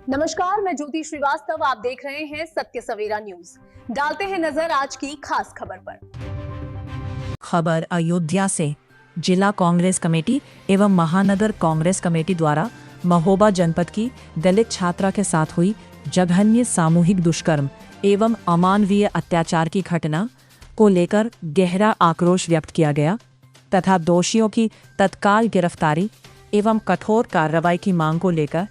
नमस्कार, मैं ज्योति श्रीवास्तव। आप देख रहे हैं सत्य सवेरा न्यूज। डालते हैं नजर आज की खास खबर पर। खबर अयोध्या से। जिला कांग्रेस कमेटी एवं महानगर कांग्रेस कमेटी द्वारा महोबा जनपद की दलित छात्रा के साथ हुई जघन्य सामूहिक दुष्कर्म एवं अमानवीय अत्याचार की घटना को लेकर गहरा आक्रोश व्यक्त किया गया तथा दोषियों की तत्काल गिरफ्तारी एवं कठोर कार्रवाई की मांग को लेकर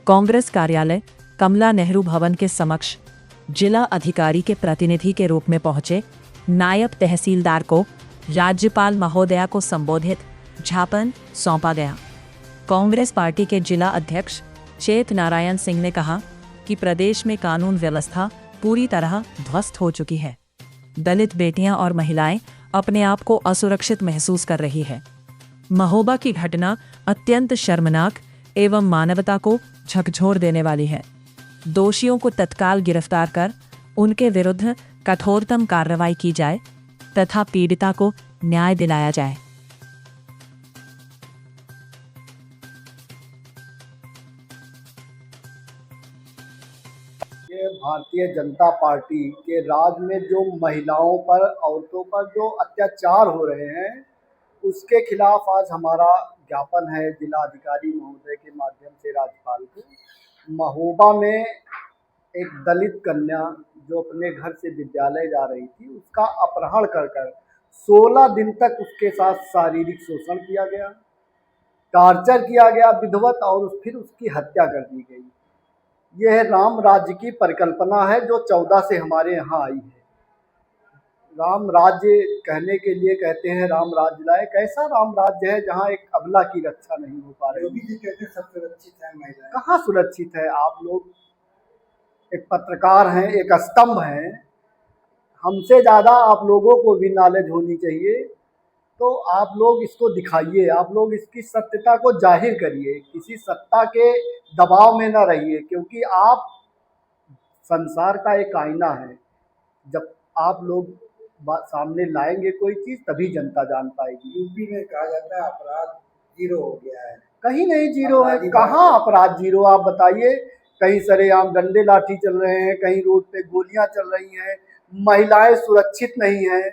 कांग्रेस कार्यालय कमला नेहरू भवन के समक्ष जिला अधिकारी के प्रतिनिधि के रूप में पहुंचे नायब तहसीलदार को राज्यपाल महोदया को संबोधित ज्ञापन सौंपा गया। कांग्रेस पार्टी के जिला अध्यक्ष चेत नारायण सिंह ने कहा कि प्रदेश में कानून व्यवस्था पूरी तरह ध्वस्त हो चुकी है। दलित बेटियां और महिलाएं अपने आप को असुरक्षित महसूस कर रही है। महोबा की घटना अत्यंत शर्मनाक एवं मानवता को झकझोर देने वाली है। दोषियों को तत्काल गिरफ्तार कर उनके विरुद्ध कठोरतम कार्रवाई की जाए तथा पीड़िता को न्याय दिलाया जाए। ये भारतीय जनता पार्टी के राज में जो महिलाओं पर, औरतों पर जो अत्याचार हो रहे हैं, उसके खिलाफ आज हमारा ज्ञापन है जिला अधिकारी महोदय के माध्यम से राज्यपाल को। महोबा में एक दलित कन्या जो अपने घर से विद्यालय जा रही थी, उसका अपहरण कर 16 दिन तक उसके साथ शारीरिक शोषण किया गया, टॉर्चर किया गया विधिवत, और फिर उसकी हत्या कर दी गई। यह राम राज्य की परिकल्पना है जो 14 से हमारे यहाँ आई है। राम राज्य कहने के लिए कहते हैं राम राज्य लाए। कैसा राम राज्य है जहाँ एक अबला की रक्षा नहीं हो पा रही? जी कहते हैं सब सुरक्षित है, महिलाएं कहाँ सुरक्षित है? आप लोग एक पत्रकार हैं, एक स्तंभ हैं, हमसे ज़्यादा आप लोगों को भी नॉलेज होनी चाहिए। तो आप लोग इसको दिखाइए, आप लोग इसकी सत्यता को जाहिर करिए, किसी सत्ता के दबाव में न रहिए, क्योंकि आप संसार का एक आईना है। जब आप लोग सामने लाएंगे कोई चीज़, तभी जनता जान पाएगी। यूपी में कहा जाता है अपराध जीरो हो गया है। कहीं नहीं जीरो है। कहाँ अपराध जीरो? आप बताइए। कहीं सरेआम डंडे लाठी चल रहे हैं, कहीं रोड पे गोलियां चल रही हैं, महिलाएं सुरक्षित नहीं हैं।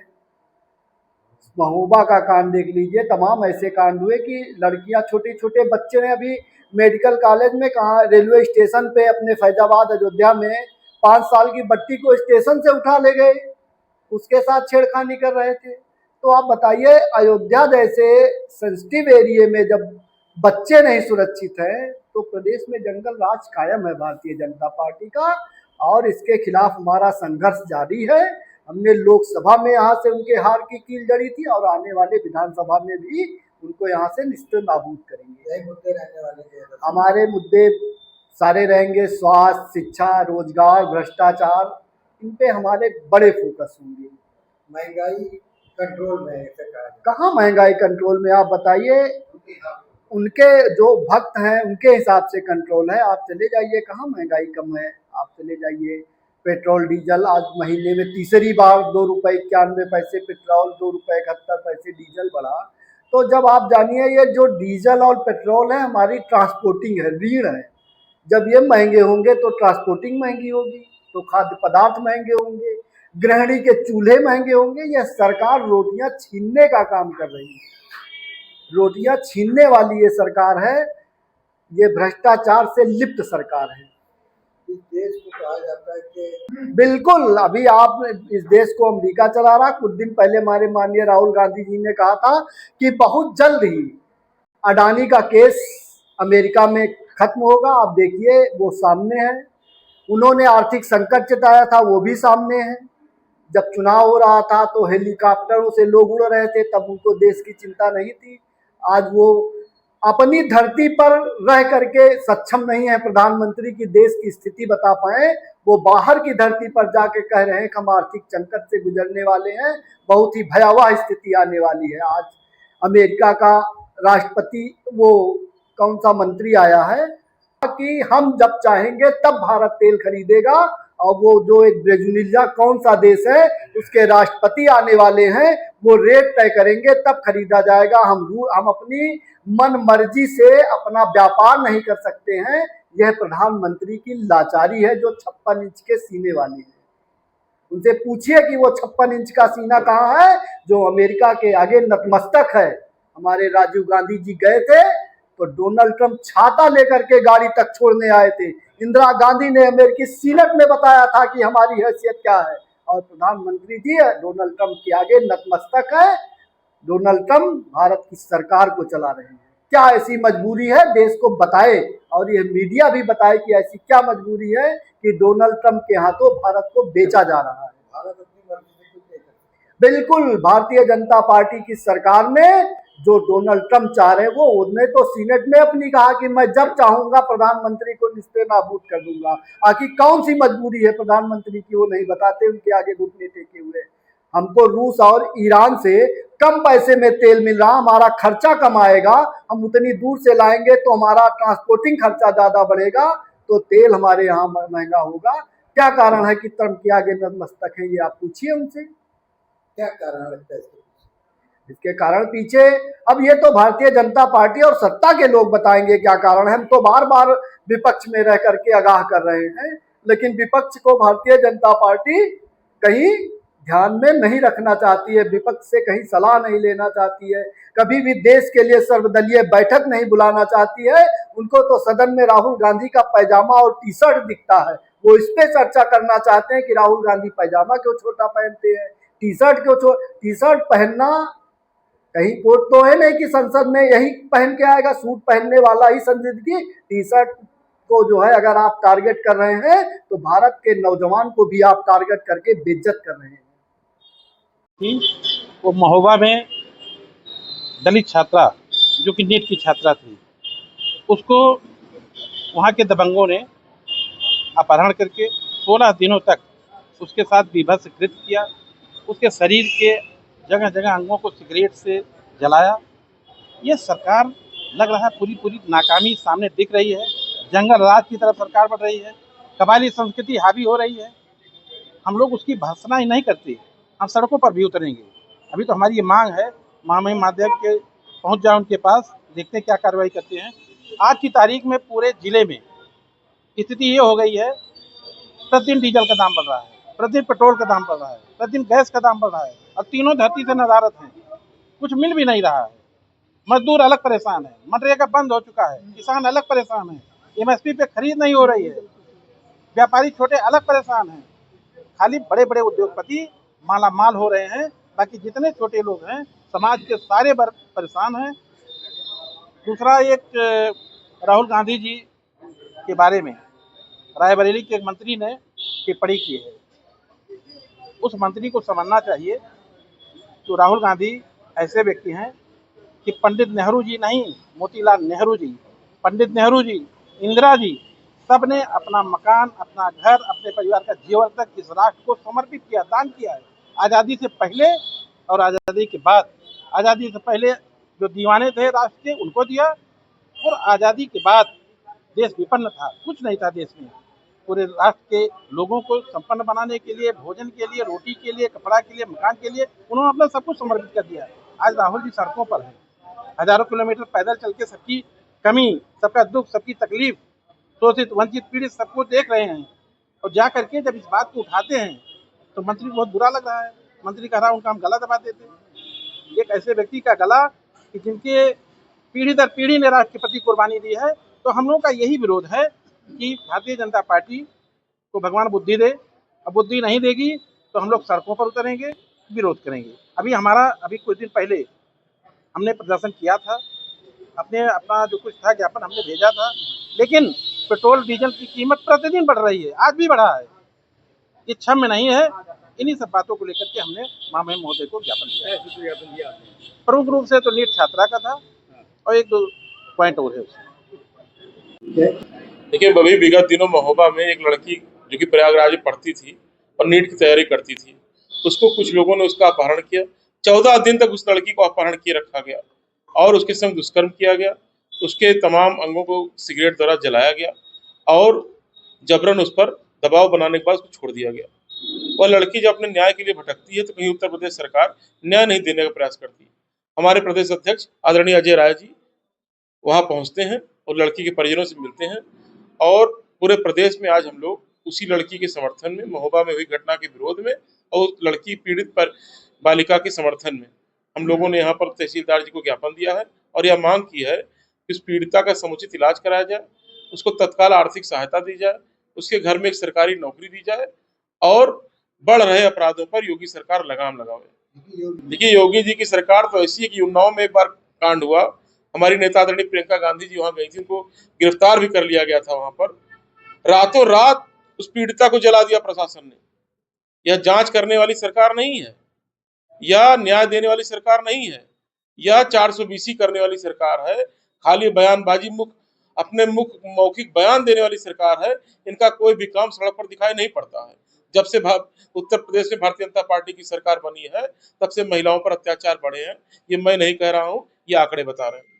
महोबा का कांड देख लीजिए, तमाम ऐसे कांड हुए कि लड़कियां, छोटे छोटे बच्चे ने अभी मेडिकल कॉलेज में, कहाँ रेलवे स्टेशन पे अपने फैजाबाद अयोध्या में 5 साल की बच्ची को स्टेशन से उठा ले गए, उसके साथ छेड़खानी कर रहे थे। तो आप बताइए, अयोध्या जैसे सेंसिटिव एरिया में जब बच्चे नहीं सुरक्षित हैं, तो प्रदेश में जंगल राज कायम है भारतीय जनता पार्टी का, और इसके खिलाफ हमारा संघर्ष जारी है। हमने लोकसभा में यहाँ से उनके हार की कील जड़ी थी, और आने वाले विधानसभा में भी उनको यहाँ से निश्चित नाबूद करेंगे। यही मुद्दे रहने वाले थे। हमारे मुद्दे सारे रहेंगे, स्वास्थ्य, शिक्षा, रोजगार, भ्रष्टाचार, इन पे हमारे बड़े फोकस होंगे। महंगाई कंट्रोल में है, कहाँ महंगाई कंट्रोल में? आप बताइए। उनके जो भक्त हैं उनके हिसाब से कंट्रोल है। आप चले जाइए, कहाँ महंगाई कम है? आप चले जाइए। पेट्रोल डीजल आज महीने में तीसरी बार 2 रुपये 91 पैसे पेट्रोल, 2 रुपये 71 पैसे डीजल बढ़ा। तो जब आप जानिए, ये जो डीजल और पेट्रोल है हमारी ट्रांसपोर्टिंग है, रीढ़ है। जब ये महंगे होंगे तो ट्रांसपोर्टिंग महंगी होगी, तो खाद्य पदार्थ महंगे होंगे, गृहिणी के चूल्हे महंगे होंगे। यह सरकार रोटियां छीनने का काम कर रही है, रोटियां छीनने वाली ये सरकार है। ये भ्रष्टाचार से लिप्त सरकार है। इस देश को कहा जाता है कि बिल्कुल, अभी आप इस देश को अमेरिका चला रहा। कुछ दिन पहले हमारे माननीय राहुल गांधी जी ने कहा था कि बहुत जल्द ही अडानी का केस अमेरिका में खत्म होगा। आप देखिए, वो सामने है। उन्होंने आर्थिक संकट जताया था, वो भी सामने है। जब चुनाव हो रहा था तो हेलीकॉप्टरों से लोग उड़ रहे थे, तब उनको देश की चिंता नहीं थी। आज वो अपनी धरती पर रह करके सक्षम नहीं है प्रधानमंत्री की देश की स्थिति बता पाए। वो बाहर की धरती पर जाके कह रहे हैं कि हम आर्थिक संकट से गुजरने वाले हैं, बहुत ही भयावह स्थिति आने वाली है। आज अमेरिका का राष्ट्रपति, वो कौन सा मंत्री आया है कि हम जब चाहेंगे तब भारत तेल खरीदेगा, और वो जो एक ब्रेजिलिया कौन सा देश है उसके राष्ट्रपति आने वाले हैं, वो रेट तय करेंगे तब खरीदा जाएगा। हम अपनी मन मर्जी से अपना व्यापार नहीं कर सकते हैं, यह प्रधानमंत्री की लाचारी है जो 56 इंच के सीने वाली है। उनसे पूछिए कि वो 56 इंच का सीना कहाँ है जो अमेरिका के आगे नतमस्तक है। हमारे राजीव गांधी जी गए थे तो डोनाल्ड ट्रंप छाता लेकर के गाड़ी तक छोड़ने आए थे। इंदिरा गांधी ने अमेरिकी सीनेट में बताया था कि हमारी हैसियत क्या है, और प्रधानमंत्री जी डोनाल्ड ट्रंप के आगे नतमस्तक है। डोनाल्ड ट्रंप भारत की सरकार को चला रहे हैं। क्या ऐसी मजबूरी है, देश को बताए, और ये मीडिया भी बताए कि ऐसी क्या मजबूरी है कि डोनाल्ड ट्रंप के हाथों भारत को बेचा जा रहा है। भारत अपनी मर्जी से कुछ नहीं कर सकता। बिल्कुल, भारतीय जनता पार्टी की सरकार में जो डोनाल्ड ट्रंप चाह रहे हैं वो उन्होंने तो सीनेट में अपनी कहा कि मैं जब चाहूंगा प्रधानमंत्री को निस्ते नाबूद कर दूंगा। आखिर कौन सी मजबूरी है प्रधानमंत्री की, वो नहीं बताते, उनके आगे घुटने टेके हुए। हमको रूस और ईरान से कम पैसे में तेल मिल रहा, हमारा खर्चा कम आएगा, हम उतनी दूर से लाएंगे तो हमारा ट्रांसपोर्टिंग खर्चा ज्यादा बढ़ेगा, तो तेल हमारे यहाँ महंगा होगा। क्या कारण है कि ट्रंप के आगे नतमस्तक है, ये आप पूछिए उनसे। क्या कारण लगता है इसके कारण पीछे अब ये तो भारतीय जनता पार्टी और सत्ता के लोग बताएंगे क्या कारण है। हम तो बार बार विपक्ष में रह करके आगाह कर रहे हैं, लेकिन विपक्ष को भारतीय जनता पार्टी कहीं ध्यान में नहीं रखना चाहती है, विपक्ष से कहीं सलाह नहीं लेना चाहती है, कभी भी देश के लिए सर्वदलीय बैठक नहीं बुलाना चाहती है। उनको तो सदन में राहुल गांधी का पैजामा और टी शर्ट दिखता है, वो इस पे चर्चा करना चाहते हैं कि राहुल गांधी पैजामा क्यों छोटा पहनते हैं, टी शर्ट क्यों टी शर्ट पहनना कहीं कोट तो है नहीं कि संसद में यही पहन के आएगा, सूट पहनने वाला ही संसदीय। टी शर्ट को जो है अगर आप टारगेट कर रहे हैं तो भारत के नौजवान को भी आप टारगेट करके बेइज्जत कर रहे हैं। वो महोबा में दलित छात्रा जो कि नीट की छात्रा थी, उसको वहाँ के दबंगों ने अपहरण करके 16 दिनों तक उसके साथ विभत्स कृत्य किया। उसके शरीर के जगह जगह अंगों को सिगरेट से जलाया। ये सरकार लग रहा है पूरी नाकामी सामने दिख रही है। जंगल राज की तरफ सरकार बढ़ रही है, कबायली संस्कृति हावी हो रही है। हम लोग उसकी भर्त्सना ही नहीं करते, हम सड़कों पर भी उतरेंगे। अभी तो हमारी ये मांग है महामहिम माध्यम के पहुंच जाए उनके पास, देखते हैं क्या कार्रवाई करते हैं। आज की तारीख में पूरे जिले में स्थिति ये हो गई है, प्रतिदिन डीजल का दाम बढ़ रहा है, प्रतिदिन पेट्रोल का दाम बढ़ रहा है, प्रतिदिन गैस का दाम बढ़ रहा है, और तीनों धरती से नदारत हैं, कुछ मिल भी नहीं रहा है। मजदूर अलग परेशान है, मनरेगा बंद हो चुका है, किसान अलग परेशान है, एमएसपी पे खरीद नहीं हो रही है, व्यापारी छोटे अलग परेशान हैं। खाली बड़े बड़े उद्योगपति माला माल हो रहे हैं, बाकी जितने छोटे लोग हैं समाज के सारे वर्ग परेशान हैं। दूसरा, एक राहुल गांधी जी के बारे में रायबरेली के एक मंत्री ने टिप्पणी की है, उस मंत्री को समझना चाहिए। तो राहुल गांधी ऐसे व्यक्ति हैं कि पंडित नेहरू जी नहीं, मोतीलाल नेहरू जी, पंडित नेहरू जी, इंदिरा जी, सब ने अपना मकान, अपना घर, अपने परिवार का जीवन तक इस राष्ट्र को समर्पित किया, दान किया है। आज़ादी से पहले और आज़ादी के बाद। आज़ादी से पहले जो दीवाने थे राष्ट्र के उनको दिया, और आज़ादी के बाद देश विपन्न था, कुछ नहीं था देश में। पूरे राष्ट्र के लोगों को संपन्न बनाने के लिए, भोजन के लिए, रोटी के लिए, कपड़ा के लिए, मकान के लिए उन्होंने अपना सब कुछ समर्पित कर दिया। आज राहुल जी सड़कों पर हैं, हजारों किलोमीटर पैदल चल के सबकी कमी, सबका दुख, सबकी तकलीफ, शोषित वंचित पीड़ित सबको देख रहे हैं। और जा करके जब इस बात को उठाते हैं तो मंत्री को बहुत बुरा लग रहा है। मंत्री कह रहा है उनका हम गला दबा देते हैं। एक ऐसे व्यक्ति का गला कि जिनके पीढ़ी दर पीढ़ी ने राष्ट्र के प्रति कुर्बानी दी है। तो हम लोगों का यही विरोध है कि भारतीय जनता पार्टी को भगवान बुद्धि दे, अब बुद्धि नहीं देगी तो हम लोग सड़कों पर उतरेंगे, विरोध करेंगे। अभी कुछ दिन पहले हमने प्रदर्शन किया था, अपना जो कुछ था ज्ञापन हमने भेजा था, लेकिन पेट्रोल डीजल की कीमत प्रतिदिन बढ़ रही है, आज भी बढ़ा है, ये क्षम्य नहीं है। इन्हीं सब बातों को लेकर के हमने महामहिम महोदय को ज्ञापन दिया। प्रमुख रूप से तो नीट छात्रा का था और एक दो पॉइंट और है उसमें। देखिए, अभी विगत दिनों महोबा में एक लड़की जो कि प्रयागराज में पढ़ती थी और नीट की तैयारी करती थी, उसको कुछ लोगों ने उसका अपहरण किया। 14 दिन तक उस लड़की को अपहरण किए रखा गया और उसके संग दुष्कर्म किया गया। उसके तमाम अंगों को सिगरेट द्वारा जलाया गया और जबरन उस पर दबाव बनाने के बाद उसको छोड़ दिया गया। वह लड़की जब अपने न्याय के लिए भटकती है तो कहीं उत्तर प्रदेश सरकार न्याय नहीं देने का प्रयास करती है। हमारे प्रदेश अध्यक्ष आदरणीय अजय राय जी वहाँ पहुँचते हैं और लड़की के परिजनों से मिलते हैं और पूरे प्रदेश में आज हम लोग उसी लड़की के समर्थन में, महोबा में हुई घटना के विरोध में और उस लड़की पीड़ित पर बालिका के समर्थन में हम लोगों ने यहाँ पर तहसीलदार जी को ज्ञापन दिया है और यह मांग की है कि उस पीड़िता का समुचित इलाज कराया जाए, उसको तत्काल आर्थिक सहायता दी जाए, उसके घर में एक सरकारी नौकरी दी जाए और बढ़ रहे अपराधों पर योगी सरकार लगाम लगावे। देखिए, योगी जी की सरकार तो ऐसी है कि उन्नाव में एक बार कांड हुआ, हमारी नेता आदरणीय प्रियंका गांधी जी वहां गई थी, उनको गिरफ्तार भी कर लिया गया था। वहां पर रातों रात उस पीड़िता को जला दिया प्रशासन ने। यह जांच करने वाली सरकार नहीं है, या न्याय देने वाली सरकार नहीं है, या 420 करने वाली सरकार है, खाली बयानबाजी अपने मौखिक बयान देने वाली सरकार है। इनका कोई भी काम सड़क पर दिखाई नहीं पड़ता है। जब से उत्तर प्रदेश में भारतीय जनता पार्टी की सरकार बनी है, तब से महिलाओं पर अत्याचार बढ़े हैं। ये मैं नहीं कह रहा हूँ, ये आंकड़े बता रहे हैं।